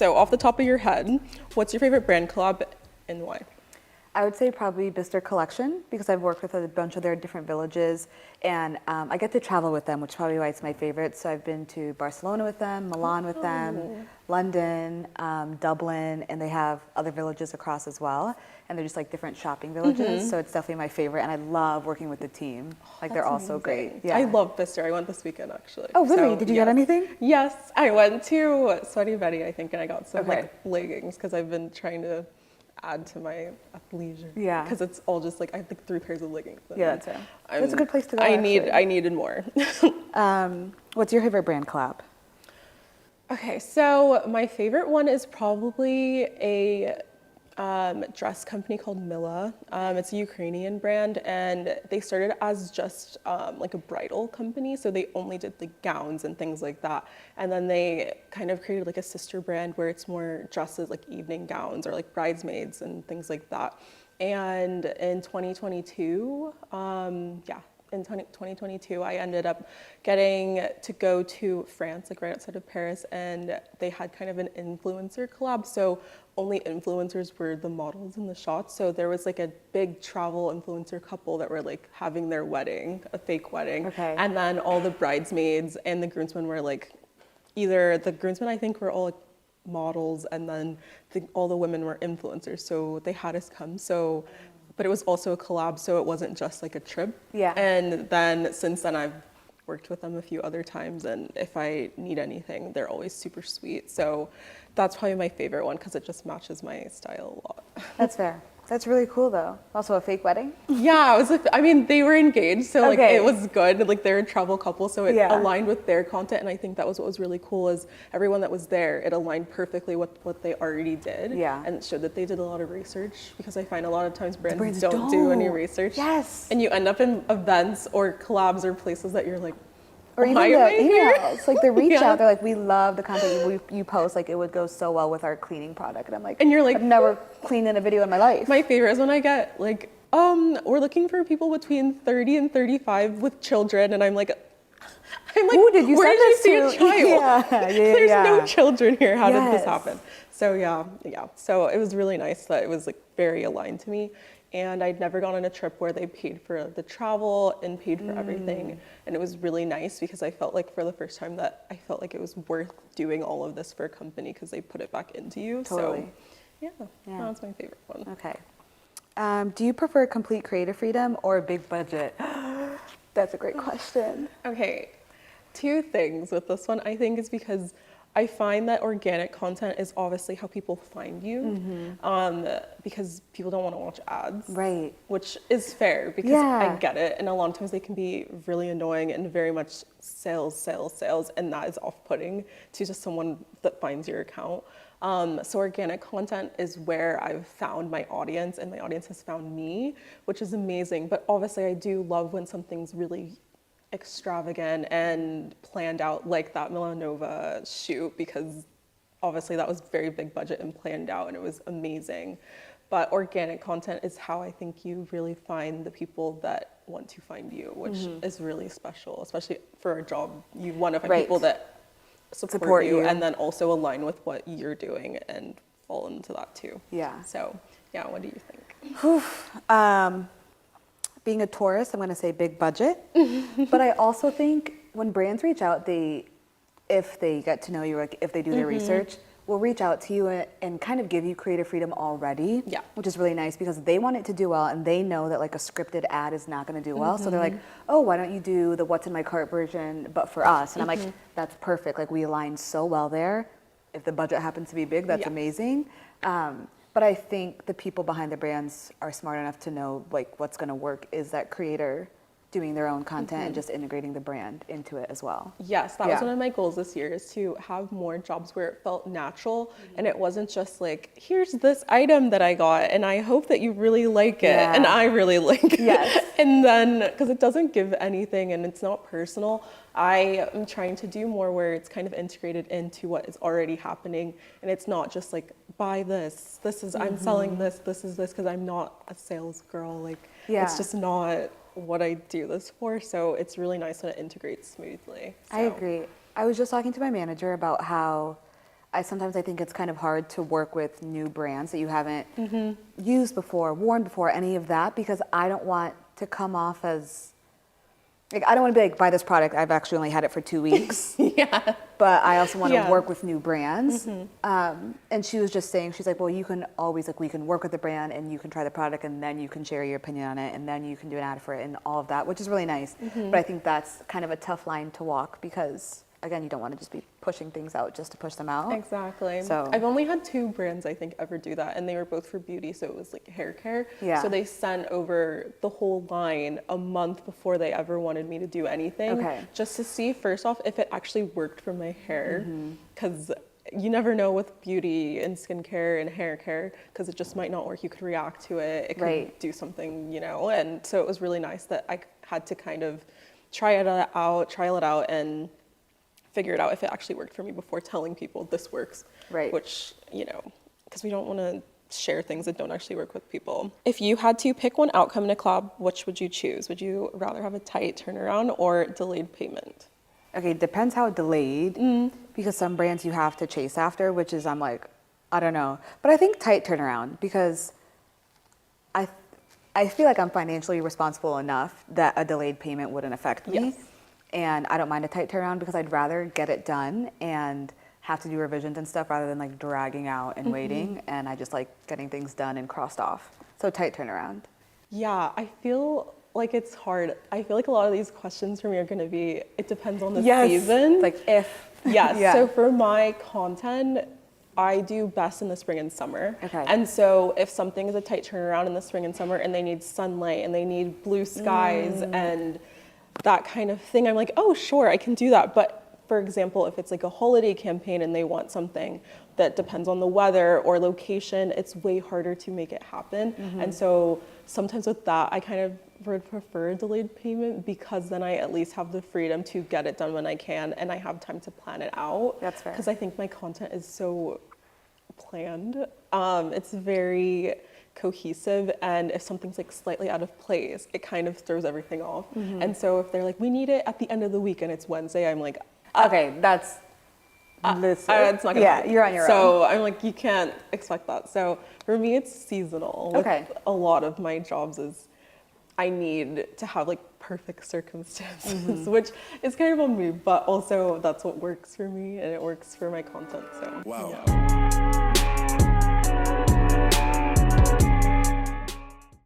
So off the top of your head, what's your favorite brand collab and why? I would say probably Bister Collection because I've worked with a bunch of their different villages and I get to travel with them, which is probably why it's my favorite. So I've been to Barcelona with them, Milan with them, London, Dublin, and they have other villages across as well. And they're just like different shopping villages. So it's definitely my favorite. And I love working with the team. Like they're all so great. Yeah. I love Bister. I went this weekend actually. Oh, really? So, Did you get anything? Yes, I went to Sweaty Betty, I think, and I got some like leggings because I've been trying to add to my athleisure. Yeah. Because it's all just like I have like 3 pairs of leggings. Yeah, that's it. That's a good place to go. I needed more. What's your favorite brand collab? Okay, so my favorite one is probably a dress company called Mila. It's a Ukrainian brand, and they started as just like a bridal company, so they only did the gowns and things like that. And then they kind of created like a sister brand where it's more dresses, like evening gowns or like bridesmaids and things like that. And in 2022, in 2022, I ended up getting to go to France, like right outside of Paris, and they had kind of an influencer collab. So only influencers were the models in the shots. So there was like a big travel influencer couple that were like having their wedding, a fake wedding. Okay. And then all the bridesmaids and the groomsmen were like, either the groomsmen I think were all like models, and then all the women were influencers. So they had us come. So. But it was also a collab, so it wasn't just like a trip. Yeah. And then since then, I've worked with them a few other times, and if I need anything, they're always super sweet. So that's probably my favorite one because it just matches my style a lot. That's fair. That's really cool though. Also a fake wedding? Yeah, I mean, they were engaged, so like Okay. it was good. Like they're a travel couple, so it aligned with their content, and I think that was what was really cool is everyone that was there, it aligned perfectly with what they already did. Yeah. And it showed that they did a lot of research because I find a lot of times brands don't do any research. Yes. And you end up in events or collabs or places that you're like, or even why the am I here? emails, like the reach out, they're like, we love the content you post, like it would go so well with our cleaning product. And I'm like, and you're like, I've never cleaned in a video in my life. My favorite is when I get like, we're looking for people between 30 and 35 with children, and I'm like, who did you where send did this you see a child? Yeah, There's no children here. How did this Yes. happen? So yeah. So it was really nice that it was like very aligned to me. And I'd never gone on a trip where they paid for the travel and paid for everything. And it was really nice because I felt like for the first time that I felt like it was worth doing all of this for a company because they put it back into you. Totally. So that's my favorite one. Okay. Do you prefer complete creative freedom or a big budget? That's a great question. Okay, 2 things with this one, I think, is because I find that organic content is obviously how people find you, because people don't want to watch ads. Right. Which is fair because I get it. And a lot of times they can be really annoying and very much sales. And that is off-putting to just someone that finds your account. So organic content is where I've found my audience and my audience has found me, which is amazing. But obviously I do love when something's really extravagant and planned out, like that Milanova shoot, because obviously that was very big budget and planned out and it was amazing. But organic content is how I think you really find the people that want to find you, which is really special, especially for a job. You want to find people that support you and then also align with what you're doing and fall into that too. Yeah. So yeah, what do you think? Being a tourist, I'm going to say big budget. But I also think when brands reach out, if they get to know you, like if they do their research, will reach out to you and kind of give you creative freedom already, which is really nice because they want it to do well and they know that like a scripted ad is not going to do well. So they're like, oh, why don't you do the what's in my cart version, but for us? And I'm like, that's perfect. Like we align so well there. If the budget happens to be big, that's amazing. But I think the people behind the brands are smart enough to know like what's going to work is that creator doing their own content and just integrating the brand into it as well. Yes, that was one of my goals this year, is to have more jobs where it felt natural and it wasn't just like, here's this item that I got and I hope that you really like it and I really like it. And then, because it doesn't give anything and it's not personal, I am trying to do more where it's kind of integrated into what is already happening and it's not just like, buy this, this is, I'm selling this, this is this, because I'm not a sales girl, like it's just not what I do this for, so it's really nice when it integrates smoothly. So. I agree. I was just talking to my manager about how sometimes I think it's kind of hard to work with new brands that you haven't used before, worn before, any of that, because I don't want to come off as, like, I don't want to be like, buy this product, I've actually only had it for 2 weeks. Yeah. But I also want to Yeah. work with new brands. And she was just saying, she's like, well, you can always, like, we can work with the brand and you can try the product and then you can share your opinion on it and then you can do an ad for it and all of that, which is really nice. But I think that's kind of a tough line to walk because, again, you don't want to just be pushing things out just to push them out. Exactly. So I've only had 2 brands, I think, ever do that, and they were both for beauty, so it was like hair care. Yeah. So they sent over the whole line a month before they ever wanted me to do anything, Okay. just to see, first off, if it actually worked for my hair, because you never know with beauty and skincare and hair care, because it just might not work. You could react to it. It could Right. do something, you know, and so it was really nice that I had to kind of trial it out, and figure it out if it actually worked for me before telling people this works. Right. Which, you know, because we don't want to share things that don't actually work with people. If you had to pick one outcome in a collab, which would you choose? Would you rather have a tight turnaround or delayed payment? Okay, depends how delayed, because some brands you have to chase after, which is, I'm like, I don't know. But I think tight turnaround, because I feel like I'm financially responsible enough that a delayed payment wouldn't affect me. Yes. And I don't mind a tight turnaround because I'd rather get it done and have to do revisions and stuff rather than like dragging out and waiting. And I just like getting things done and crossed off. So tight turnaround. Yeah, I feel like it's hard. I feel like a lot of these questions for me are going to be, it depends on the Yes. season. Like if. Yes. Yeah. So for my content, I do best in the spring and summer. Okay. And so if something is a tight turnaround in the spring and summer and they need sunlight and they need blue skies and that kind of thing, I'm like, oh, sure, I can do that. But for example, if it's like a holiday campaign and they want something that depends on the weather or location, it's way harder to make it happen. And so sometimes with that, I kind of would prefer delayed payment because then I at least have the freedom to get it done when I can and I have time to plan it out. That's fair. Because I think my content is so planned. It's very cohesive, and if something's like slightly out of place, it kind of throws everything off. And so if they're like, we need it at the end of the week and it's Wednesday, I'm like, Okay, that's. it's not gonna yeah, happen. you're on your own. So I'm like, you can't expect that. So for me, it's seasonal. With Okay. a lot of my jobs is I need to have like perfect circumstances, which is kind of on me, but also that's what works for me and it works for my content. So Wow. yeah.